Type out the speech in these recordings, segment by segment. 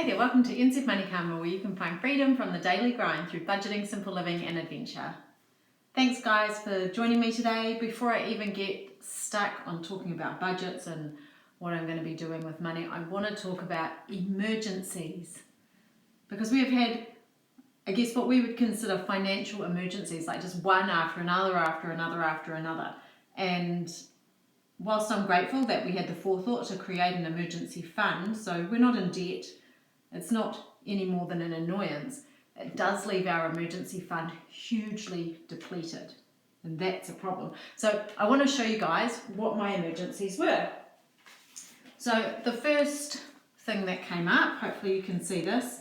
Hey there, welcome to NZ Money Karma, where you can find freedom from the daily grind through budgeting, simple living and adventure. Thanks guys for joining me today. Before I even get stuck on talking about budgets and what I'm going to be doing with money, I want to talk about emergencies. Because we have had, I guess, what we would consider financial emergencies, like just one after another, after another, after another. And whilst I'm grateful that we had the forethought to create an emergency fund, so we're not in debt, it's not any more than an annoyance, it does leave our emergency fund hugely depleted. And that's a problem. So I want to show you guys what my emergencies were. So the first thing that came up, hopefully you can see this,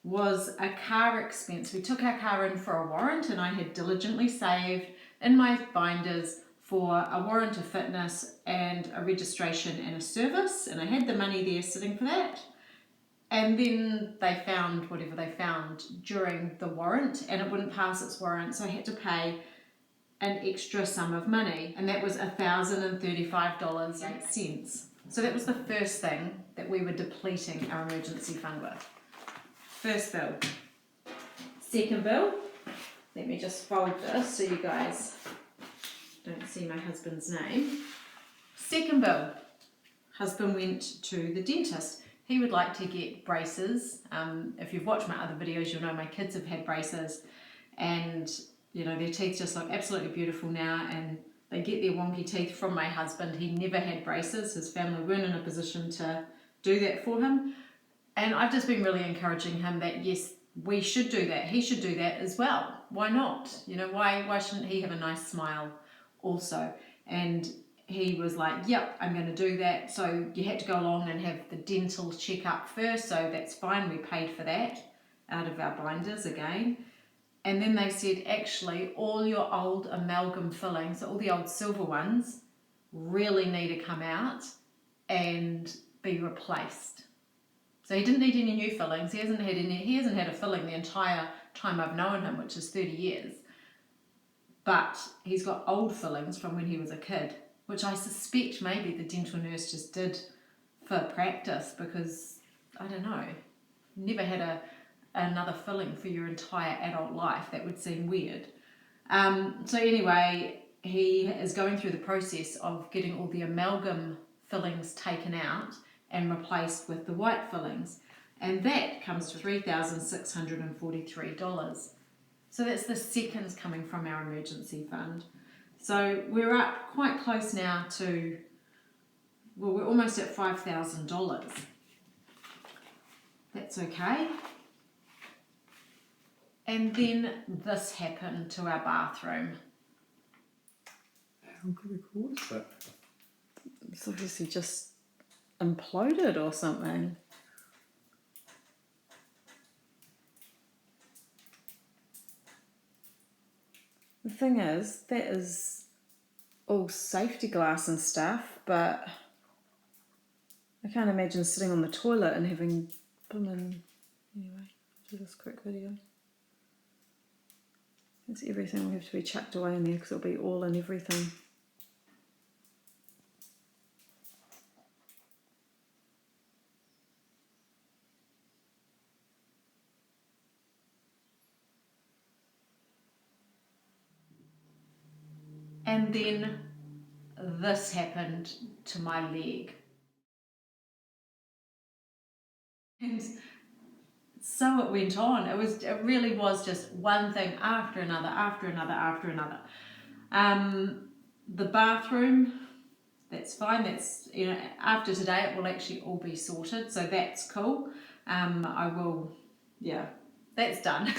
was a car expense. We took our car in for a warrant and I had diligently saved in my binders for a warrant of fitness and a registration and a service, and I had the money there sitting for that. And then they found whatever they found during the warrant and it wouldn't pass its warrant, so I had to pay an extra sum of money, and that was $1,035.08. So that was the first thing that we were depleting our emergency fund with. First bill. Second bill, let me just fold this so you guys don't see my husband's name. Second bill, husband went to the dentist. He would like to get braces. If you've watched my other videos, you'll know my kids have had braces, and you know their teeth just look absolutely beautiful now, and they get their wonky teeth from my husband. He never had braces. His family weren't in a position to do that for him, and I've just been really encouraging him that yes, we should do that. He should do that as well. Why not? You know, why shouldn't he have a nice smile also? And he was like, yep, I'm going to do that. So you had to go along and have the dental checkup first, so that's fine. We paid for that out of our binders again. And then they said, actually, all your old amalgam fillings, all the old silver ones, really need to come out and be replaced. So he didn't need any new fillings. He hasn't had a filling the entire time I've known him, which is 30 years. But he's got old fillings from when he was a kid, which I suspect maybe the dental nurse just did for practice, because, I don't know, never had another filling for your entire adult life. That would seem weird. So anyway, he is going through the process of getting all the amalgam fillings taken out and replaced with the white fillings. And that comes to $3,643. So that's the seconds coming from our emergency fund. So we're up quite close now to, well, we're almost at $5,000. That's okay. And then this happened to our bathroom. How could we cause that? It's obviously just imploded or something. The thing is, that is all safety glass and stuff, but I can't imagine sitting on the toilet and having anyway, I'll do this quick video. It's everything will have to be chucked away in there because it'll be all in everything. And then this happened to my leg. And so it went on. It really was just one thing after another, after another, after another. The bathroom, that's fine. That's, you know, after today it will actually all be sorted, so that's cool. That's done.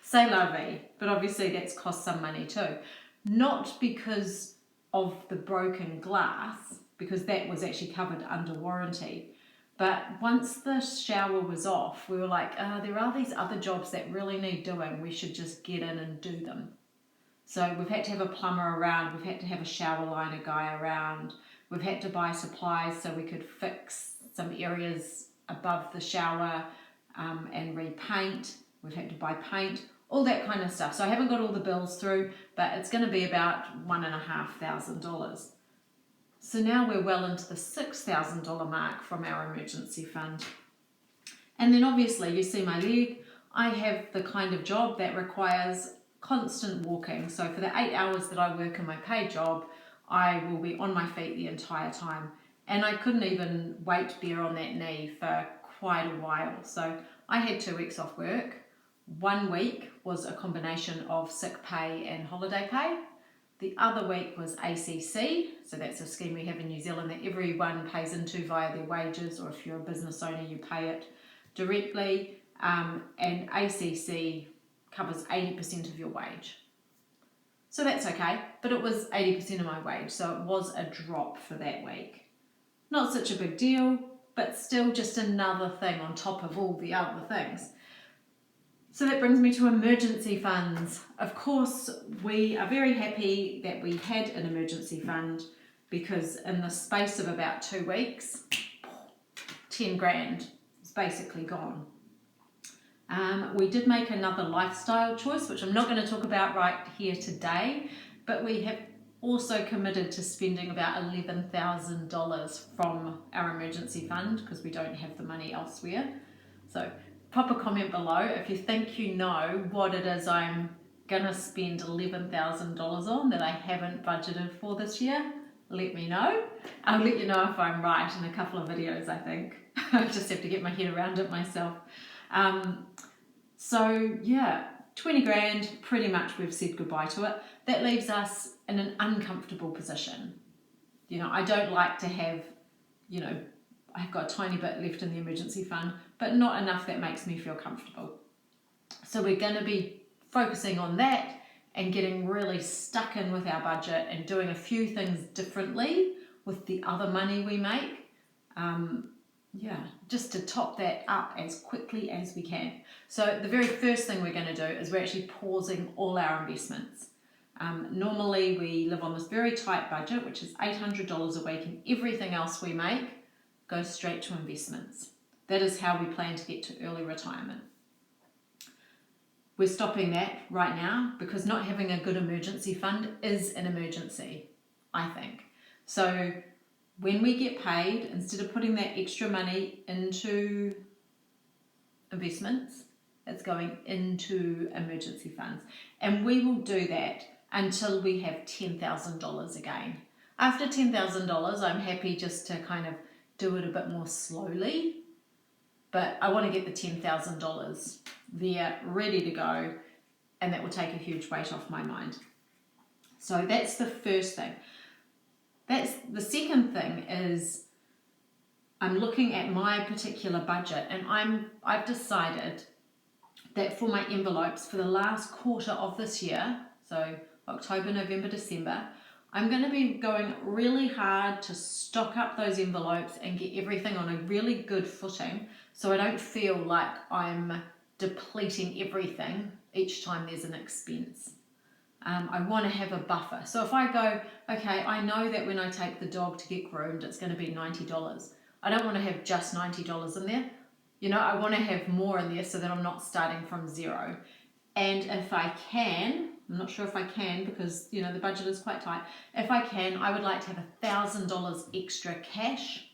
C'est la vie. But obviously that's cost some money too. Not because of the broken glass, because that was actually covered under warranty. But once the shower was off, we were like, there are these other jobs that really need doing. We should just get in and do them. So we've had to have a plumber around. We've had to have a shower liner guy around. We've had to buy supplies so we could fix some areas above the shower and repaint. We've had to buy paint, all that kind of stuff. So I haven't got all the bills through, but it's going to be about $1,500. So now we're well into the $6,000 mark from our emergency fund. And then obviously you see my leg. I have the kind of job that requires constant walking. So for the 8 hours that I work in my paid job, I will be on my feet the entire time. And I couldn't even weight bear on that knee for quite a while. So I had 2 weeks off work. 1 week was a combination of sick pay and holiday pay. The other week was ACC, so that's a scheme we have in New Zealand that everyone pays into via their wages, or if you're a business owner you pay it directly, and ACC covers 80% of your wage. So that's okay, but it was 80% of my wage, so it was a drop for that week. Not such a big deal, but still just another thing on top of all the other things. So that brings me to emergency funds. Of course, we are very happy that we had an emergency fund, because in the space of about 2 weeks, 10 grand is basically gone. We did make another lifestyle choice, which I'm not going to talk about right here today, but we have also committed to spending about $11,000 from our emergency fund because we don't have the money elsewhere. So pop a comment below if you think you know what it is I'm going to spend $11,000 on that I haven't budgeted for this year. Let me know. I'll let you know if I'm right in a couple of videos, I think. I just have to get my head around it myself. So yeah, 20 grand, pretty much we've said goodbye to it. That leaves us in an uncomfortable position. You know, I don't like to have, you know, I've got a tiny bit left in the emergency fund, but not enough that makes me feel comfortable. So we're going to be focusing on that and getting really stuck in with our budget and doing a few things differently with the other money we make. Just to top that up as quickly as we can. So the very first thing we're going to do is we're actually pausing all our investments. Normally we live on this very tight budget, which is $800 a week, and everything else we make goes straight to investments. That is how we plan to get to early retirement. We're stopping that right now because not having a good emergency fund is an emergency, I think. So when we get paid, instead of putting that extra money into investments, it's going into emergency funds. And we will do that until we have $10,000 again. After $10,000, I'm happy just to kind of do it a bit more slowly. But I want to get the $10,000 there, ready to go, and that will take a huge weight off my mind. So that's the first thing. That's the second thing is I'm looking at my particular budget, and I've decided that for my envelopes for the last quarter of this year, so October, November, December, I'm going to be going really hard to stock up those envelopes and get everything on a really good footing so I don't feel like I'm depleting everything each time there's an expense. I want to have a buffer. So if I go, okay, I know that when I take the dog to get groomed, it's going to be $90. I don't want to have just $90 in there. You know, I want to have more in there so that I'm not starting from zero. And if I can, I'm not sure if I can because, you know, the budget is quite tight. If I can, I would like to have $1,000 extra cash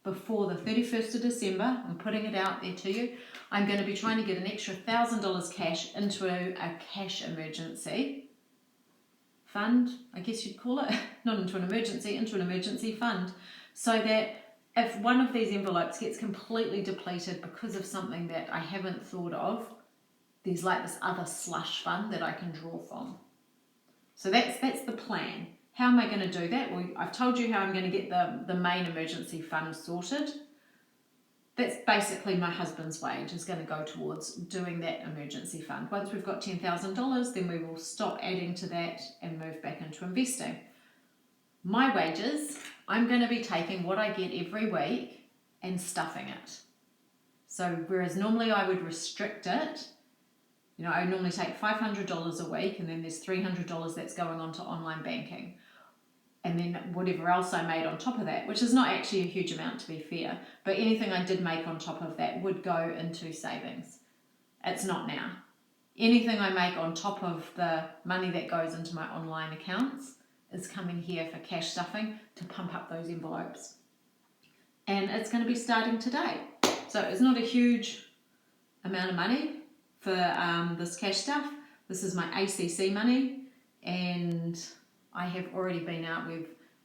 before the 31st of December. I'm putting it out there to you. I'm going to be trying to get an extra $1,000 cash into a cash emergency fund, I guess you'd call it, not into an emergency fund, so that if one of these envelopes gets completely depleted because of something that I haven't thought of, there's like this other slush fund that I can draw from. So that's the plan. How am I going to do that? Well, I've told you how I'm going to get the main emergency fund sorted. That's basically my husband's wage is going to go towards doing that emergency fund. Once we've got $10,000, then we will stop adding to that and move back into investing. My wages, I'm going to be taking what I get every week and stuffing it. So whereas normally I would restrict it, you know, I normally take $500 a week and then there's $300 that's going on to online banking. And then whatever else I made on top of that, which is not actually a huge amount to be fair, but anything I did make on top of that would go into savings. It's not now. Anything I make on top of the money that goes into my online accounts is coming here for cash stuffing to pump up those envelopes. And it's going to be starting today. So it's not a huge amount of money for this cash stuff. This is my ACC money, and I have already been out.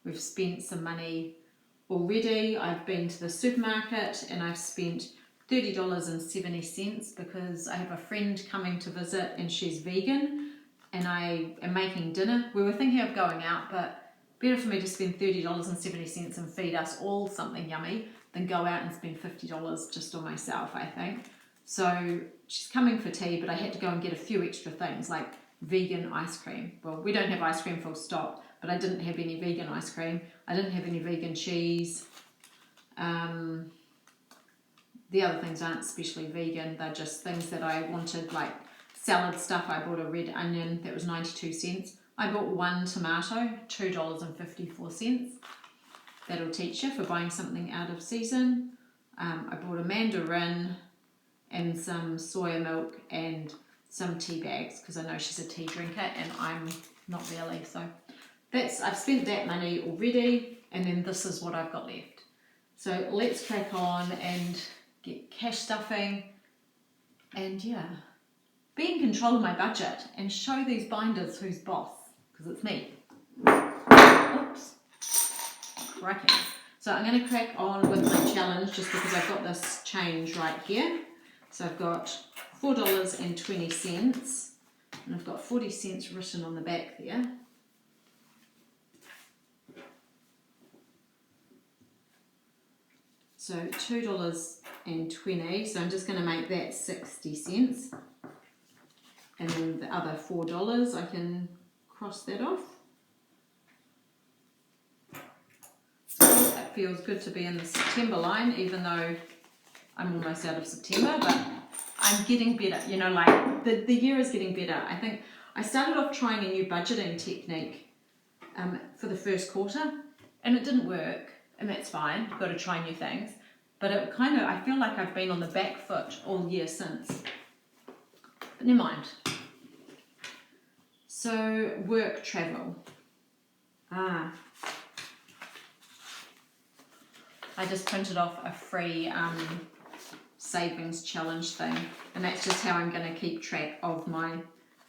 We've spent some money already. I've been to the supermarket and I've spent $30.70 because I have a friend coming to visit and she's vegan, and I am making dinner. We were thinking of going out, but better for me to spend $30.70 and feed us all something yummy than go out and spend $50 just on myself, I think. So she's coming for tea, but I had to go and get a few extra things like vegan ice cream. Well, we don't have ice cream full stop, but I didn't have any vegan ice cream. I didn't have any vegan cheese. The other things aren't especially vegan. They're just things that I wanted, like salad stuff. I bought a red onion that was 92 cents. I bought one tomato, $2.54. That'll teach you for buying something out of season. I bought a mandarin and some soya milk and some tea bags because I know she's a tea drinker and I'm not really. So I've spent that money already, and then this is what I've got left. So let's crack on and get cash stuffing and be in control of my budget and show these binders who's boss, because it's me. Oops. Cracking. So I'm going to crack on with my challenge just because I've got this change right here. So I've got $4.20 and I've got 40 cents written on the back there. So $2.20, so I'm just going to make that 60 cents. And then the other $4, I can cross that off. It feels good to be in the September line, even though I'm almost out of September, but I'm getting better. You know, like the year is getting better. I think I started off trying a new budgeting technique for the first quarter, and it didn't work, and that's fine. You've got to try new things. But it I feel like I've been on the back foot all year since. But never mind. So, work travel. I just printed off a free savings challenge thing, and that's just how I'm going to keep track of my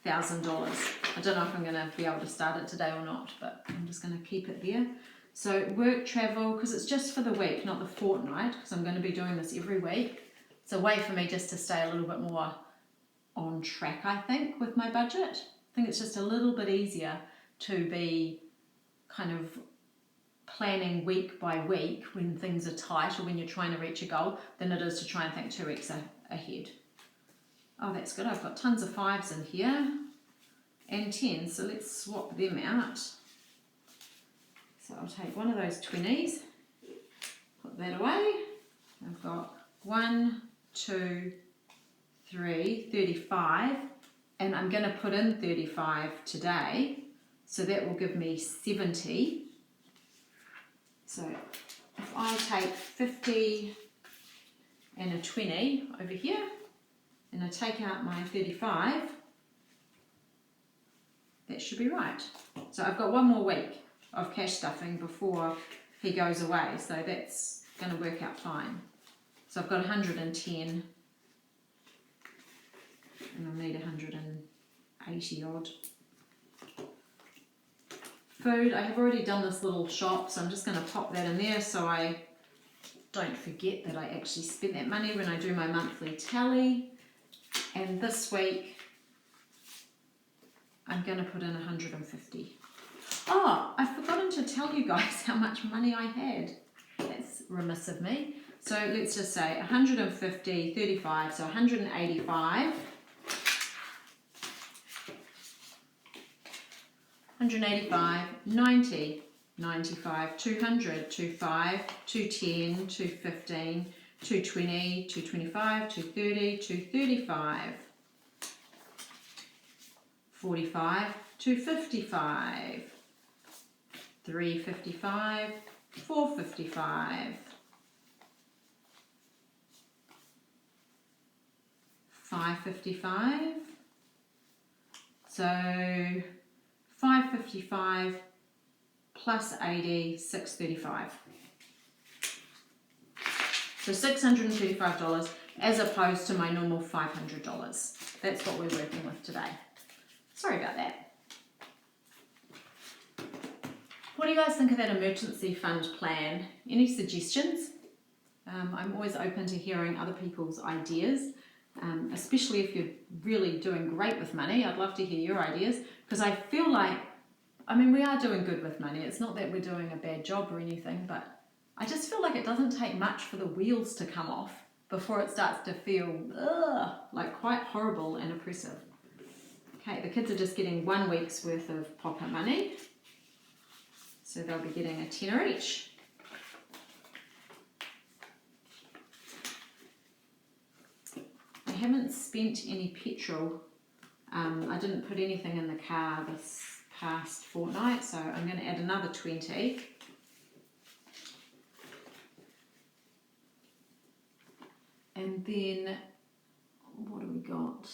$1,000. I don't know if I'm going to be able to start it today or not, but I'm just going to keep it there. So work travel, because it's just for the week, not the fortnight, because I'm going to be doing this every week. It's a way for me just to stay a little bit more on track, I think, with my budget. I think it's just a little bit easier to be kind of planning week by week when things are tight or when you're trying to reach a goal than it is to try and think 2 weeks ahead. Oh, that's good. I've got tons of 5s in here and 10s, so let's swap them out. So I'll take one of those 20s, put that away. I've got 1, 2, 3, 35, and I'm going to put in 35 today, so that will give me 70. So if I take 50 and a 20 over here, and I take out my 35, that should be right. So I've got one more week of cash stuffing before he goes away, so that's going to work out fine. So I've got 110, and I'll need 180 odd. Food, I have already done this little shop, so I'm just going to pop that in there so I don't forget that I actually spent that money when I do my monthly tally. And this week I'm going to put in 150. Oh, I've forgotten to tell you guys how much money I had. That's remiss of me. So let's just say 150, 35, so 185. 185, 90, 95, 200, 25, 210, 215, 220, 225, 230, 235, 45, 255, 355, 455, 555, so 555 plus 80, 635. So $635 as opposed to my normal $500. That's what we're working with today. Sorry about that. What do you guys think of that emergency fund plan? Any suggestions? I'm always open to hearing other people's ideas, especially if you're really doing great with money. I'd love to hear your ideas because I feel like, I mean, we are doing good with money. It's not that we're doing a bad job or anything, but I just feel like it doesn't take much for the wheels to come off before it starts to feel like quite horrible and oppressive. Okay, the kids are just getting 1 week's worth of pop-up money. So they'll be getting a tenner each. I haven't spent any petrol. I didn't put anything in the car this past fortnight, so I'm going to add another 20. And then, what do we got?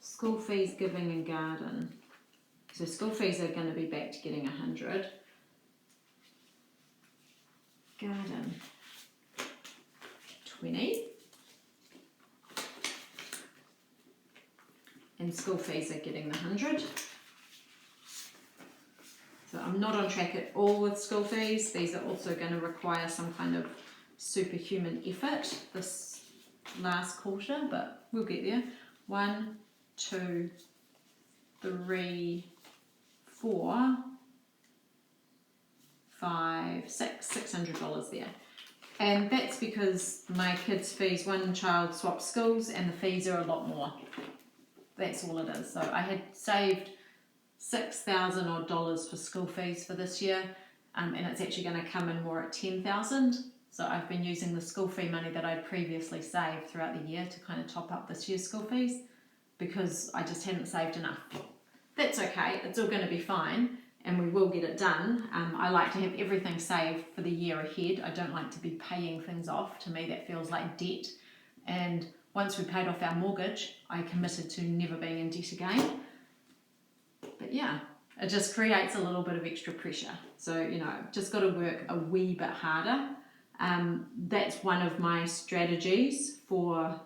School fees, giving and garden. So school fees are going to be back to getting 100. Garden, 20. And school fees are getting the 100. So I'm not on track at all with school fees. These are also going to require some kind of superhuman effort this last quarter, but we'll get there. 1, 2, 3, 4, 5, 6, $600 there. And that's because my kids' fees, one child swapped schools and the fees are a lot more. That's all it is. So I had saved $6,000 odd for school fees for this year, and it's actually going to come in more at $10,000. So I've been using the school fee money that I'd previously saved throughout the year to kind of top up this year's school fees because I just hadn't saved enough. That's okay, it's all going to be fine and we will get it done. I like to have everything saved for the year ahead. I don't like to be paying things off. To me that feels like debt, and once we paid off our mortgage I committed to never being in debt again. But yeah, it just creates a little bit of extra pressure. So, you know, just got to work a wee bit harder. That's one of my strategies for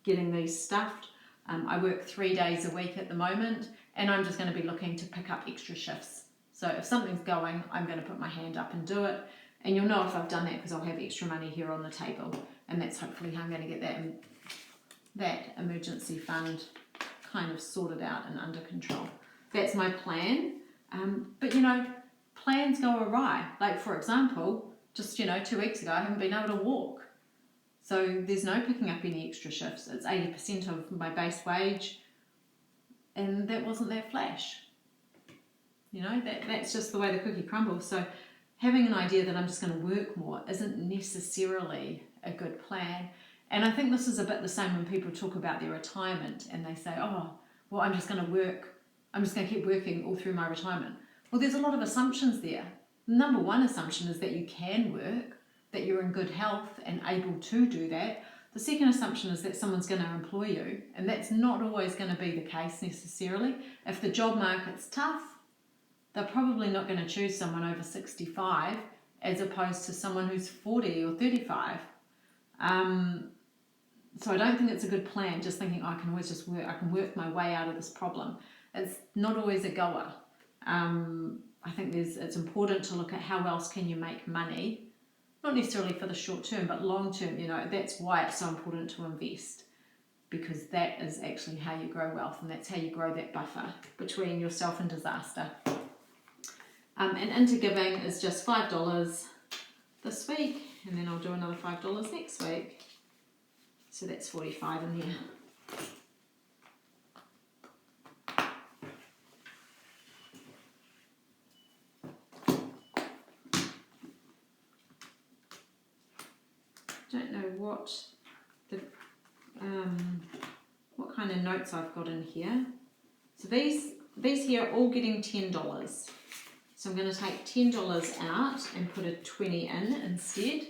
getting these stuffed. I work 3 days a week at the moment, and I'm just going to be looking to pick up extra shifts. So if something's going, I'm going to put my hand up and do it. And you'll know if I've done that because I'll have extra money here on the table. And that's hopefully how I'm going to get that emergency fund kind of sorted out and under control. That's my plan. But you know, plans go awry. Like for example, just 2 weeks ago I haven't been able to walk. So there's no picking up any extra shifts. It's 80% of my base wage, and that wasn't that flash. That's just the way the cookie crumbles. So having an idea that I'm just going to work more isn't necessarily a good plan. And I think this is a bit the same when people talk about their retirement and they say, oh, well, I'm just going to keep working all through my retirement. Well, there's a lot of assumptions there. Number one assumption is that you can work, that you're in good health and able to do that. The second assumption is that someone's going to employ you, and that's not always going to be the case necessarily. If the job market's tough, they're probably not going to choose someone over 65 as opposed to someone who's 40 or 35. So I don't think it's a good plan just thinking, oh, I can always just work, I can work my way out of this problem. It's not always a goer. I think it's important to look at how else can you make money, not necessarily for the short term, but long term. That's why it's so important to invest, because that is actually how you grow wealth, and that's how you grow that buffer between yourself and disaster. And into giving is just $5 this week, and then I'll do another $5 next week. So that's 45 in there. Don't know what kind of notes I've got in here. So these here are all getting $10. So I'm going to take $10 out and put a 20 in instead.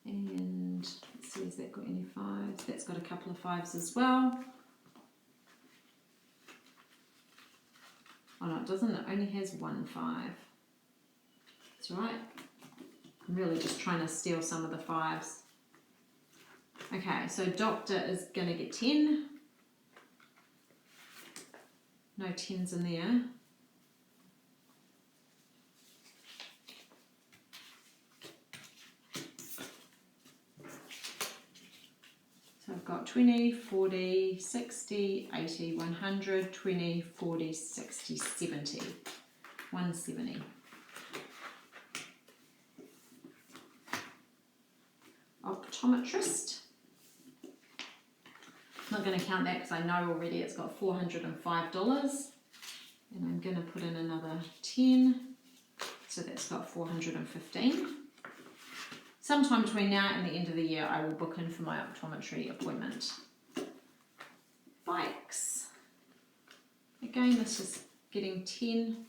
And let's see, has that got any fives? That's got a couple of fives as well. Oh no, it doesn't. It only has 1 5. That's right. I'm really just trying to steal some of the 5s. Okay, so Doctor is going to get 10. No 10s in there. So I've got 20, 40, 60, 80, 100, 20, 40, 60, 70. 170. Optometrist. I'm not going to count that because I know already it's got $405. And I'm going to put in another 10. So that's got 415. Sometime between now and the end of the year, I will book in for my optometry appointment. Bikes. Again, this is getting 10.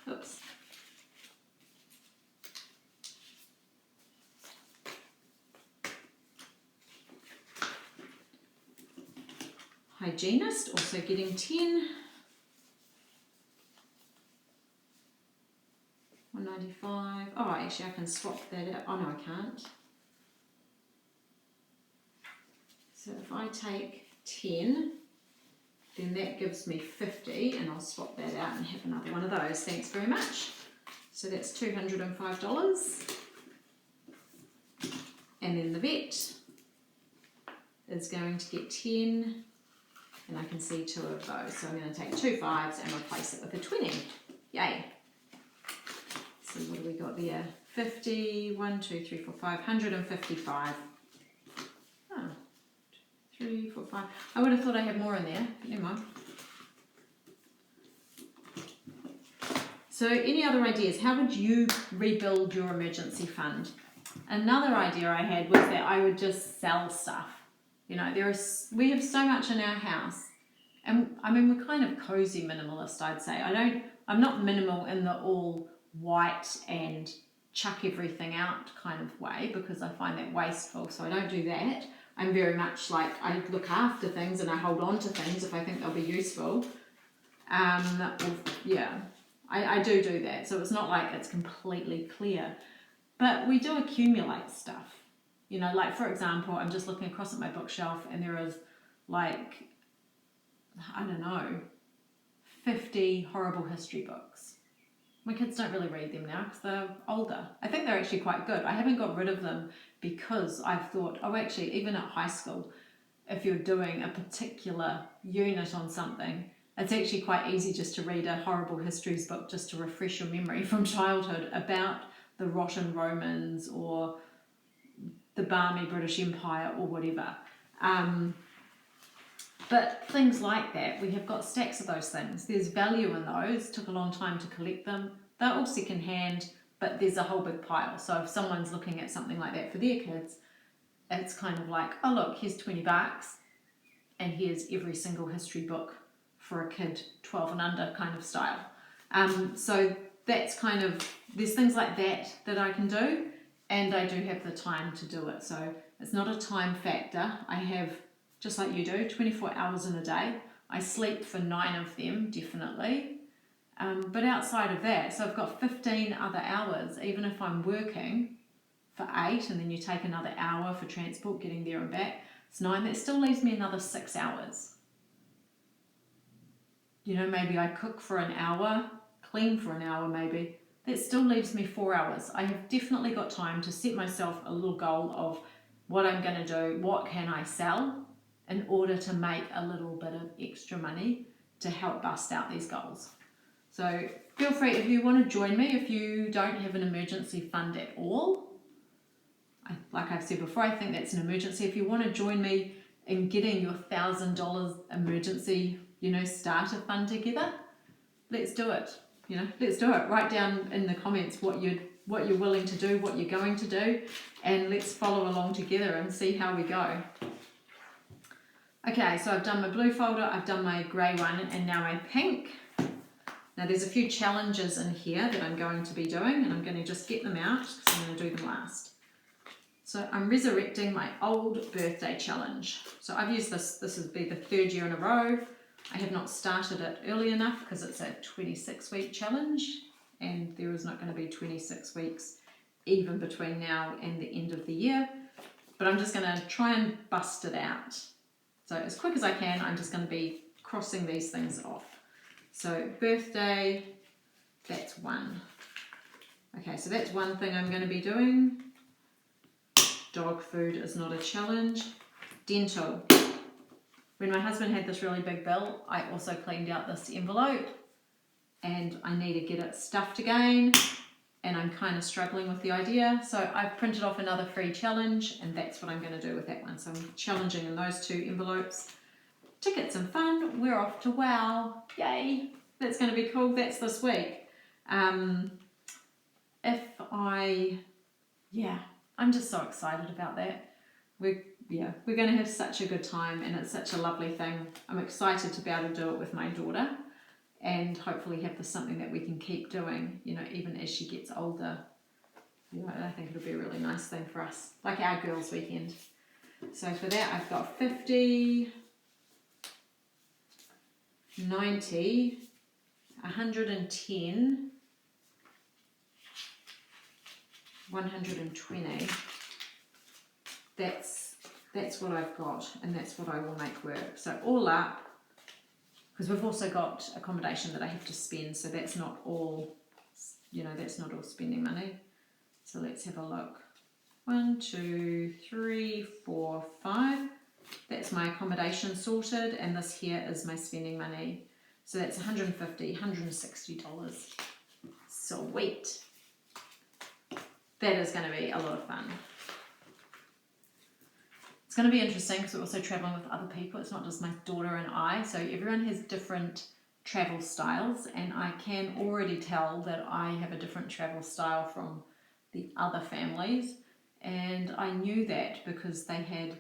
Oops. Hygienist, also getting 10. 195. Oh, actually, I can swap that out. Oh, no, I can't. So if I take 10, then that gives me 50, and I'll swap that out and have another one of those. Thanks very much. So that's $205. And then the vet is going to get 10, and I can see 2 of those. So I'm going to take 2 5s and replace it with a 20. Yay. So what do we got there? 50, 1, 2, 3, 4, 5, 155. Oh, 3, 4, 5. I would have thought I had more in there, but never mind. So any other ideas? How would you rebuild your emergency fund? Another idea I had was that I would just sell stuff. You know, we have so much in our house, and I mean, we're kind of cozy minimalist, I'd say. I'm not minimal in the all white and chuck everything out kind of way, because I find that wasteful, so I don't do that. I'm very much like, I look after things and I hold on to things if I think they'll be useful. Yeah, I do that, so it's not like it's completely clear, but we do accumulate stuff. You know, like for example, I'm just looking across at my bookshelf and there is like, I don't know, 50 horrible history books. My kids don't really read them now because they're older. I think they're actually quite good. I haven't got rid of them because I've thought, oh, actually, even at high school, if you're doing a particular unit on something, it's actually quite easy just to read a horrible histories book just to refresh your memory from childhood about the rotten Romans or the balmy British Empire or whatever. But things like that, we have got stacks of those things. There's value in those. Took a long time to collect them. They're all secondhand, but there's a whole big pile. So if someone's looking at something like that for their kids, it's kind of like, oh look, here's $20 and here's every single history book for a kid 12 and under kind of style. So that's kind of, there's things like that I can do, and I do have the time to do it. So it's not a time factor. I have, just like you do, 24 hours in a day. I sleep for 9 of them, definitely. But outside of that, so I've got 15 other hours, even if I'm working for 8, and then you take another hour for transport, getting there and back, it's 9. That still leaves me another 6 hours. You know, maybe I cook for an hour, clean for an hour maybe. That still leaves me 4 hours. I have definitely got time to set myself a little goal of what I'm going to do, what can I sell, in order to make a little bit of extra money to help bust out these goals. So feel free, if you want to join me, if you don't have an emergency fund at all, like I've said before, I think that's an emergency. If you want to join me in getting your $1,000 emergency, starter fund together, let's do it. Let's do it. Write down in the comments what you're willing to do, what you're going to do, and let's follow along together and see how we go. Okay, so I've done my blue folder, I've done my grey one, and now my pink. Now there's a few challenges in here that I'm going to be doing, and I'm going to just get them out because I'm going to do them last. So I'm resurrecting my old birthday challenge. So I've used this would be the 3rd year in a row. I have not started it early enough because it's a 26-week challenge, and there is not going to be 26 weeks even between now and the end of the year. But I'm just going to try and bust it out. So as quick as I can, I'm just going to be crossing these things off. So birthday, that's one. Okay, so that's one thing I'm going to be doing. Dog food is not a challenge. Dental. When my husband had this really big bill, I also cleaned out this envelope and I need to get it stuffed again, and I'm kind of struggling with the idea. So I've printed off another free challenge, and that's what I'm going to do with that one. So I'm challenging in those two envelopes. Tickets and fun, we're off to WOW. Yay! That's going to be cool. That's this week. I'm just so excited about that. We're going to have such a good time, and it's such a lovely thing. I'm excited to be able to do it with my daughter, and hopefully have this something that we can keep doing, you know, even as she gets older. You know, I think it'll be a really nice thing for us, like our girls' weekend. So for that, I've got 50, 90, 110, 120. That's what I've got, and that's what I will make work. So all up, because we've also got accommodation that I have to spend, so that's not all, you know, that's not all spending money. So let's have a look. 1, 2, 3, 4, 5. That's my accommodation sorted, and this here is my spending money. So that's $150, $160. Sweet. That is going to be a lot of fun. It's going to be interesting because we're also traveling with other people. It's not just my daughter and I. So everyone has different travel styles, and I can already tell that I have a different travel style from the other families. And I knew that because they had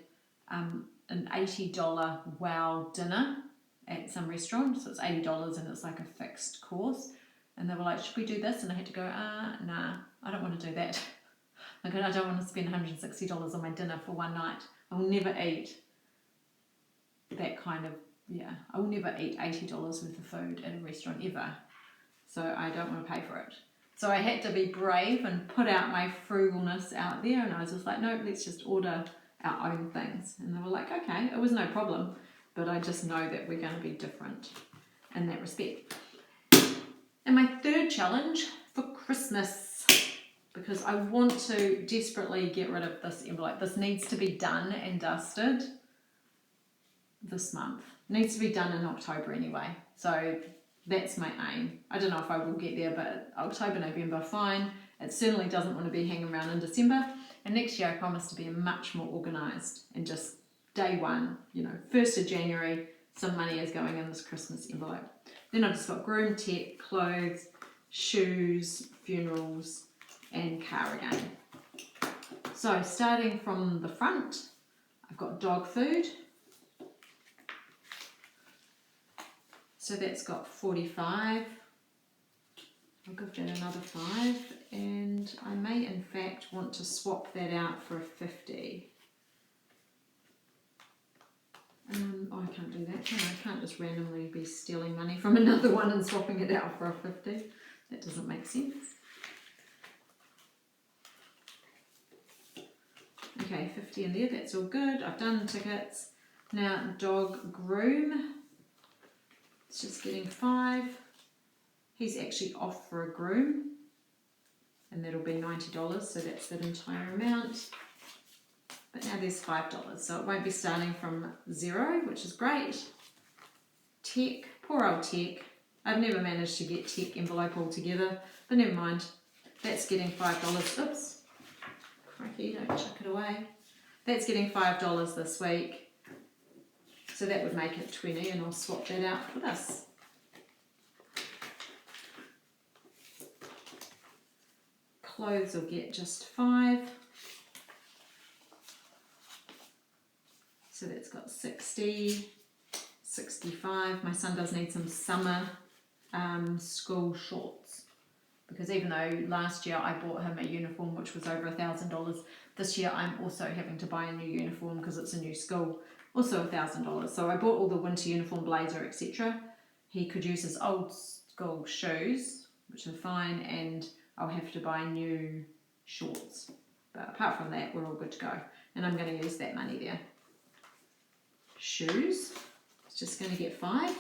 an $80 WOW dinner at some restaurant. So it's $80 and it's like a fixed course. And they were like, should we do this? And I had to go, nah, I don't want to do that. Like, I don't want to spend $160 on my dinner for one night. I will never eat that kind of, I will never eat $80 worth of food at a restaurant ever. So I don't want to pay for it. So I had to be brave and put out my frugalness out there, and I was just like, no, let's just order our own things. And they were like, okay, it was no problem, but I just know that we're going to be different in that respect. And my third challenge for Christmas, because I want to desperately get rid of this envelope. This needs to be done and dusted this month. It needs to be done in October anyway. So that's my aim. I don't know if I will get there, but October, November, fine. It certainly doesn't want to be hanging around in December. And next year I promise to be much more organised, and just day one, 1st of January, some money is going in this Christmas envelope. Then I've just got groom, tech, clothes, shoes, funerals, and car again. So starting from the front, I've got dog food. So that's got 45. I'll give that another 5, and I may in fact want to swap that out for a 50. I can't do that, can I? I can't just randomly be stealing money from another one and swapping it out for a 50. That doesn't make sense. Okay, 50 in there, that's all good. I've done tickets. Now dog groom, it's just getting 5. He's actually off for a groom, and that'll be $90, so that's that entire amount. But now there's $5, so it won't be starting from 0, which is great. Tech, poor old tech. I've never managed to get tech envelope all together, but never mind. That's getting $5. Oops, crikey, don't chuck it away. That's getting $5 this week, so that would make it 20, and I'll swap that out for this. Clothes will get just 5. So that's got 60, 65. My son does need some summer school shorts, because even though last year I bought him a uniform which was over $1,000, this year I'm also having to buy a new uniform because it's a new school. also $1,000. So I bought all the winter uniform, blazer, etc. He could use his old school shoes, which are fine, and I'll have to buy new shorts. But apart from that, we're all good to go. And I'm going to use that money there. Shoes, it's just going to get 25.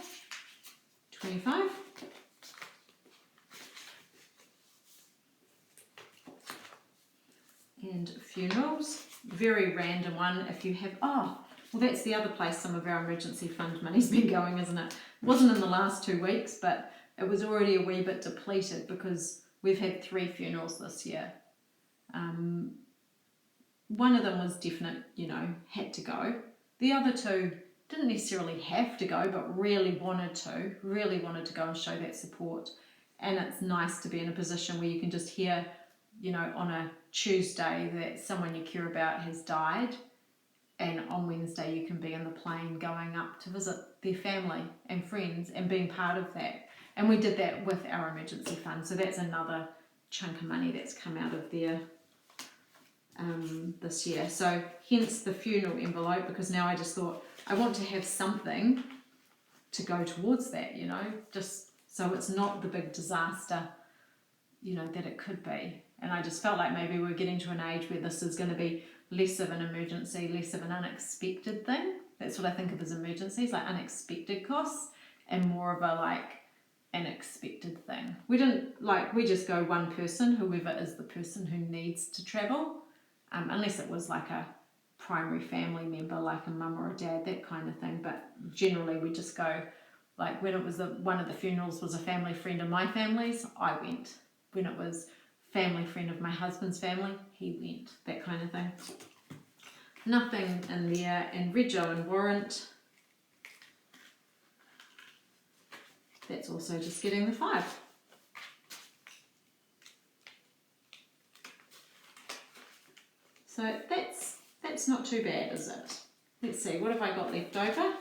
And funerals, very random one. If you have, well, that's the other place some of our emergency fund money's been going, isn't it? It wasn't in the last 2 weeks, but it was already a wee bit depleted because we've had 3 funerals this year. One of them was definite, had to go. The other 2 didn't necessarily have to go, but really wanted to go and show that support. And it's nice to be in a position where you can just hear, on a Tuesday that someone you care about has died, and on Wednesday you can be in the plane going up to visit their family and friends and being part of that. And we did that with our emergency fund, so that's another chunk of money that's come out of there this year. So hence the funeral envelope, because now I just thought I want to have something to go towards that, just so it's not the big disaster, that it could be. And I just felt like maybe we're getting to an age where this is going to be less of an emergency, less of an unexpected thing. That's what I think of as emergencies, like unexpected costs, and more of a an expected thing. We just go one person, whoever is the person who needs to travel, unless it was like a primary family member, like a mum or a dad, that kind of thing. But generally we just go, like when it was one of the funerals was a family friend of my family's, I went. When it was family friend of my husband's family, he went, that kind of thing. Nothing in there. And rego and warrant, that's also just getting the 5. So that's not too bad, is it? Let's see, what have I got left over?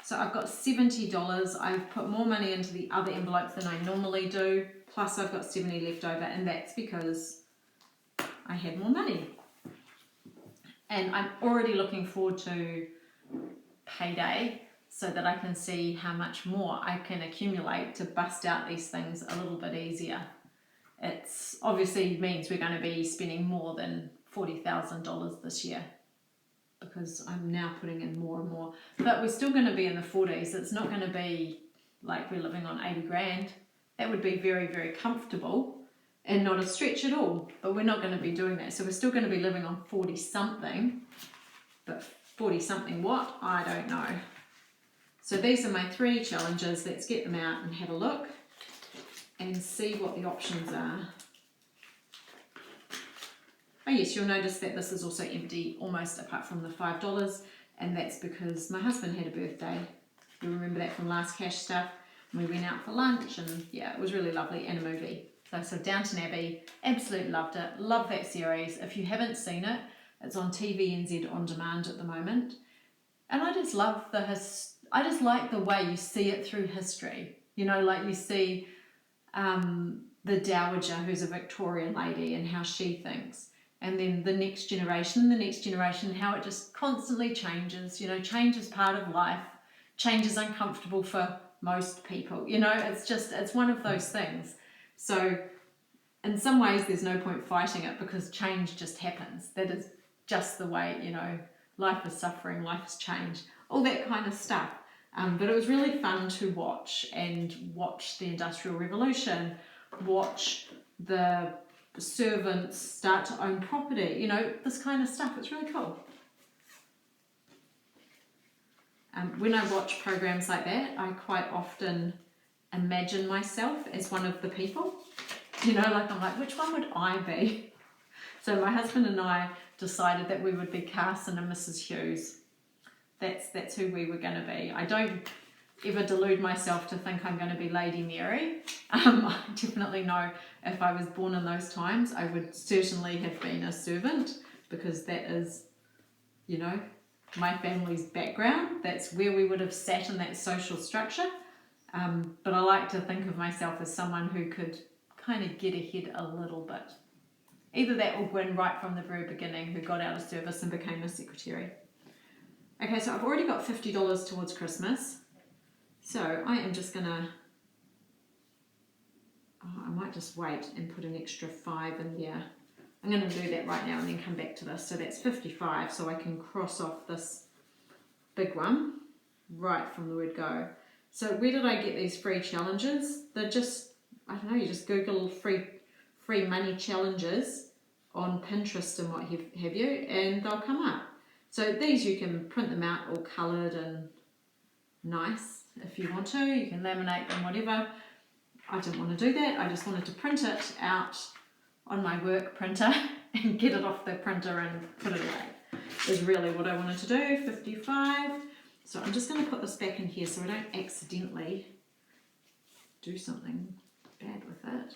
So I've got $70. I've put more money into the other envelopes than I normally do, plus I've got 70 left over, and that's because I had more money. And I'm already looking forward to payday so that I can see how much more I can accumulate to bust out these things a little bit easier. It's obviously means we're going to be spending more than $40,000 this year, because I'm now putting in more and more. But we're still going to be in the 40s. It's not going to be like we're living on 80 grand. That would be very, very comfortable and not a stretch at all. But we're not going to be doing that. So we're still going to be living on 40 something. But 40 something what? I don't know. So these are my 3 challenges. Let's get them out and have a look and see what the options are. Oh yes, you'll notice that this is also empty, almost apart from the $5, and that's because my husband had a birthday. You remember that from last cash stuff? And we went out for lunch, and yeah, it was really lovely, and a movie. So Downton Abbey, absolutely loved it. Love that series. If you haven't seen it, it's on TVNZ on demand at the moment. And I just love I just like the way you see it through history. Like you see the Dowager, who's a Victorian lady, and how she thinks. And then the next generation, how it just constantly changes. Change is part of life. Change is uncomfortable for most people. It's one of those things. So in some ways, there's no point fighting it, because change just happens. That is just the way, life is suffering, life is change, all that kind of stuff. But it was really fun to watch the Industrial Revolution, watch the servants start to own property, this kind of stuff. It's really cool. When I watch programs like that, I quite often imagine myself as one of the people. I'm like, which one would I be? So my husband and I decided that we would be Carson and Mrs. Hughes. That's who we were going to be. I don't ever delude myself to think I'm going to be Lady Mary. I definitely know if I was born in those times, I would certainly have been a servant, because that is, my family's background. That's where we would have sat in that social structure. But I like to think of myself as someone who could kind of get ahead a little bit. Either that or Gwen, right from the very beginning, who got out of service and became a secretary. Okay, so I've already got $50 towards Christmas. So I am just gonna, I might just wait and put an extra 5 in there. I'm going to do that right now and then come back to this. So that's 55, so I can cross off this big one right from the word go. So where did I get these free challenges? They're just, I don't know, you just Google free money challenges on Pinterest and what have you, and they'll come up. So these you can print them out all coloured and nice if you want to. You can laminate them, whatever. I didn't want to do that. I just wanted to print it out on my work printer and get it off the printer and put it away. Is really what I wanted to do. 55. So I'm just going to put this back in here so I don't accidentally do something bad with it.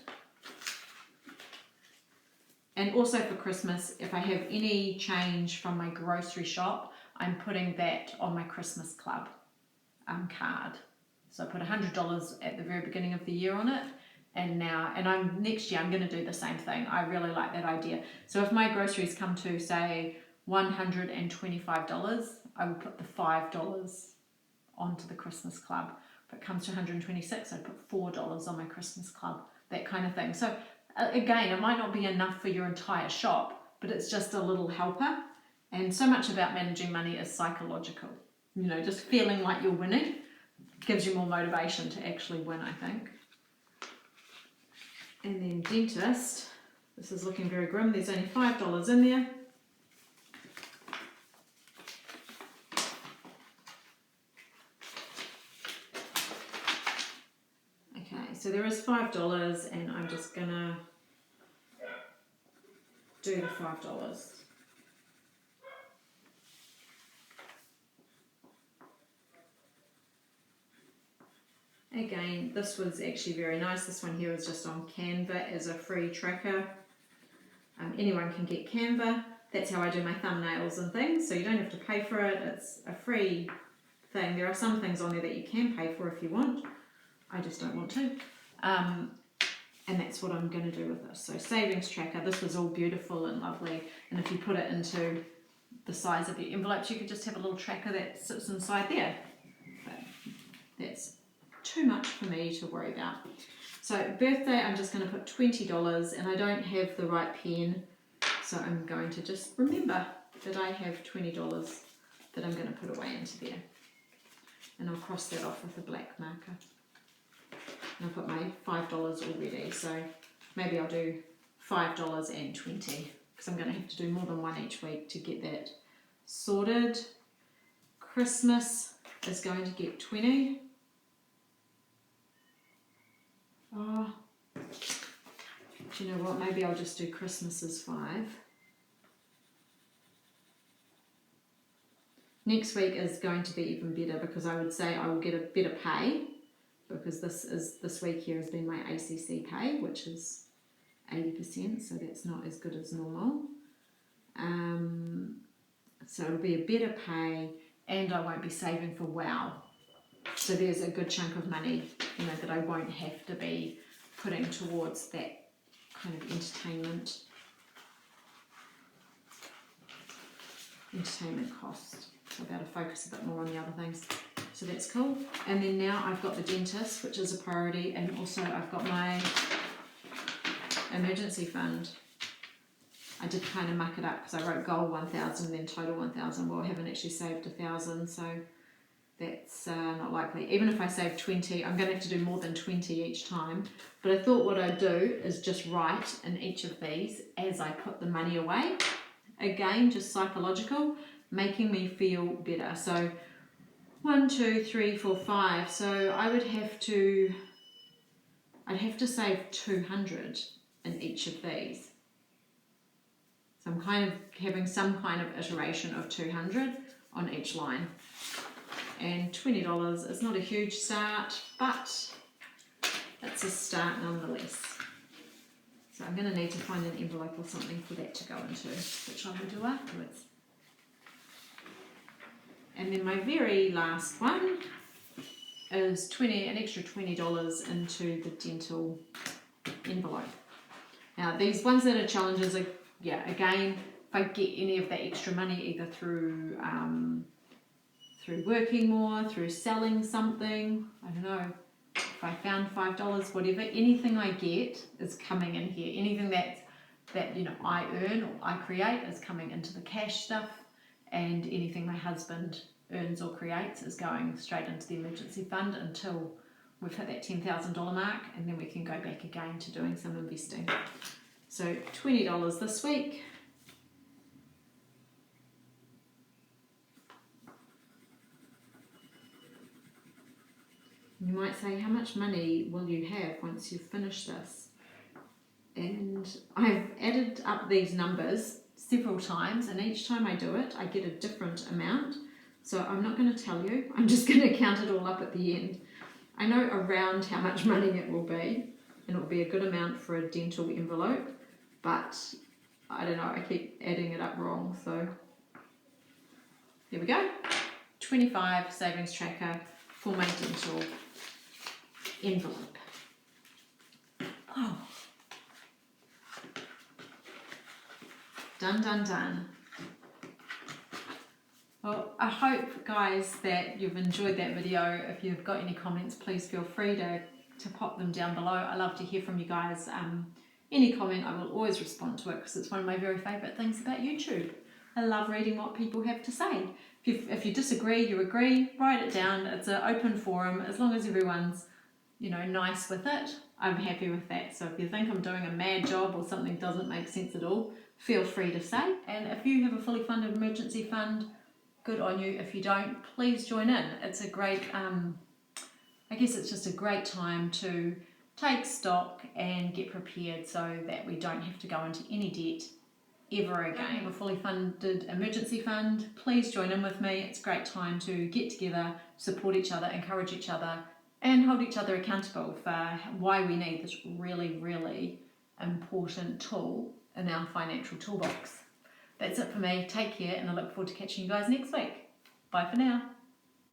And also for Christmas, if I have any change from my grocery shop, I'm putting that on my Christmas club card. So I put $100 at the very beginning of the year on it, and next year I'm going to do the same thing. I really like that idea. So if my groceries come to say $125, I will put the $5 onto the Christmas club. If it comes to $126, I put $4 on my Christmas club, that kind of thing. So again, it might not be enough for your entire shop, but it's just a little helper. And so much about managing money is psychological. You know, just feeling like you're winning gives you more motivation to actually win, I think. And then dentist, this is looking very grim. There's only $5 in there. Okay, so there is $5, and I'm just gonna do the $5. Again, this was actually very nice. This one here is just on Canva as a free tracker. Anyone can get Canva. That's how I do my thumbnails and things, so you don't have to pay for it. It's a free thing. There are some things on there that you can pay for if you want. I just don't want to. And that's what I'm going to do with this. So savings tracker, this was all beautiful and lovely. And if you put it into the size of your envelopes, you could just have a little tracker that sits inside there. But that's too much for me to worry about. So birthday, I'm just going to put $20, and I don't have the right pen, so I'm going to just remember that I have $20 that I'm going to put away into there, and I'll cross that off with a black marker. And I've got my $5 already, so maybe I'll do $5 and 20, because I'm going to have to do more than one each week to get that sorted. Christmas is going to get 20. Oh, do you know what? Maybe I'll just do Christmas as 5. Next week is going to be even better, because I would say I will get a better pay, because this week here has been my ACC pay, which is 80%, so that's not as good as normal. So it'll be a better pay, and I won't be saving for WOW. So there's a good chunk of money, you know, that I won't have to be putting towards that kind of entertainment cost. So I've got to focus a bit more on the other things. So that's cool. And then now I've got the dentist, which is a priority, and also I've got my emergency fund. I did kind of muck it up because I wrote goal 1,000 then total 1,000. Well, I haven't actually saved 1,000, so that's not likely. Even if I save 20, I'm going to have to do more than 20 each time. But I thought what I'd do is just write in each of these as I put the money away. Again, just psychological, making me feel better. So 1, 2, 3, 4, 5. So I'd have to save 200 in each of these. So I'm kind of having some kind of iteration of 200 on each line. And $20 is not a huge start, but it's a start nonetheless. So I'm going to need to find an envelope or something for that to go into, which I will do afterwards. And then my very last one is an extra $20 into the dental envelope. Now these ones that are challenges are, again, if I get any of that extra money either through through working more, through selling something, I don't know, if I found $5, whatever, anything I get is coming in here. Anything that you know I earn or I create is coming into the cash stuff, and anything my husband earns or creates is going straight into the emergency fund until we've hit that $10,000 mark, and then we can go back again to doing some investing. So $20 this week. You might say, how much money will you have once you've finished this? And I've added up these numbers several times, and each time I do it I get a different amount, so I'm not going to tell you, I'm just going to count it all up at the end. I know around how much money it will be, and it will be a good amount for a dental envelope, but I don't know, I keep adding it up wrong. So here we go, 25 savings tracker for my dental envelope. Oh, done, done, done. Well, I hope, guys, that you've enjoyed that video. If you've got any comments, please feel free to pop them down below. I love to hear from you guys. Any comment, I will always respond to it, because it's one of my very favourite things about YouTube. I love reading what people have to say. If you disagree, you agree, write it down. It's an open forum. As long as everyone's, you know, nice with it, I'm happy with that. So if you think I'm doing a mad job or something doesn't make sense at all, feel free to say. And if you have a fully funded emergency fund, good on you. If you don't, please join in. It's a great, I guess it's just a great time to take stock and get prepared so that we don't have to go into any debt ever again. A fully funded emergency fund, please join in with me. It's a great time to get together, support each other, encourage each other, and hold each other accountable for why we need this really, really important tool in our financial toolbox. That's it for me. Take care, and I look forward to catching you guys next week. Bye for now.